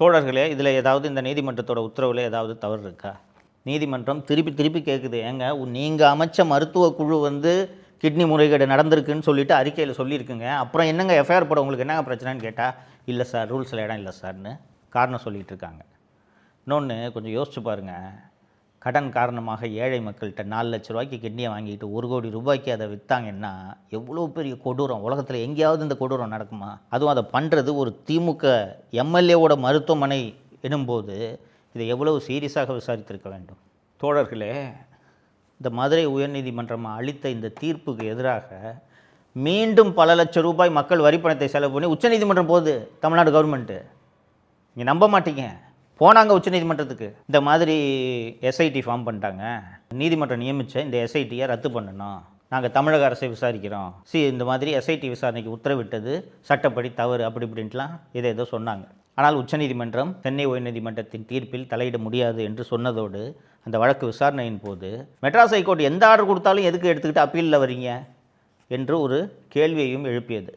தோழர்களே, இதில் ஏதாவது இந்த நீதிமன்றத்தோட உத்தரவில் ஏதாவது தவறு இருக்கா? நீதிமன்றம் திருப்பி திருப்பி கேட்குது, ஏங்க நீங்கள் அமைச்ச மருத்துவ குழு கிட்னி முறைகேடு நடந்திருக்குன்னு சொல்லிட்டு அறிக்கையில் சொல்லியிருக்குங்க, அப்புறம் என்னங்க எஃப்ஐஆர் போட உங்களுக்கு என்னங்க பிரச்சனைன்னு கேட்டால், இல்லை சார் ரூல்ஸில் இடம் இல்லை சார்னு காரணம் சொல்லிகிட்டு இருக்காங்க. இன்னொன்று கொஞ்சம் யோசிச்சு பாருங்கள், கடன் காரணமாக ஏழை மக்கள்கிட்ட 4 லட்ச ரூபாய்க்கு கிட்னியை வாங்கிட்டு 1 கோடி ரூபாய்க்கு அதை விற்றாங்கன்னா எவ்வளோ பெரிய கொடூரம். உலகத்தில் எங்கேயாவது இந்த கொடூரம் நடக்குமா? அதுவும் அதை பண்ணுறது ஒரு திமுக எம்எல்ஏவோட மருத்துவமனை எனும்போது இதை எவ்வளவு சீரியஸாக விசாரித்திருக்க வேண்டும். தோழர்களே, இந்த மதுரை உயர்நீதிமன்றம் அளித்த இந்த தீர்ப்புக்கு எதிராக மீண்டும் பல லட்சம் ரூபாய் மக்கள் வரிப்பணத்தை செலவு பண்ணி உச்சநீதிமன்றம் போகுது தமிழ்நாடு கவர்மெண்ட்டு. நீங்கள் நம்ப மாட்டீங்க, போனாங்க உச்சநீதிமன்றத்துக்கு. இந்த மாதிரி எஸ்ஐடி ஃபார்ம் பண்ணிட்டாங்க, நீதிமன்றம் நியமித்த இந்த எஸ்ஐடியை ரத்து பண்ணணும், நாங்கள் தமிழக அரசை விசாரிக்கிறோம், இந்த மாதிரி எஸ்ஐடி விசாரணைக்கு உத்தரவிட்டது சட்டப்படி தவறு, அப்படி இப்படின்ட்டுலாம் இதை ஏதோ சொன்னாங்க. ஆனால் உச்சநீதிமன்றம் சென்னை உயர்நீதிமன்றத்தின் தீர்ப்பில் தலையிட முடியாது என்று சொன்னதோடு அந்த வழக்கு விசாரணையின் போது மெட்ராஸ் ஹைகோர்ட் எந்த ஆர்டர் கொடுத்தாலும் எதுக்கு எடுத்துக்கிட்டு அப்பீலில் வரீங்க என்று ஒரு கேள்வியையும் எழுப்பியது.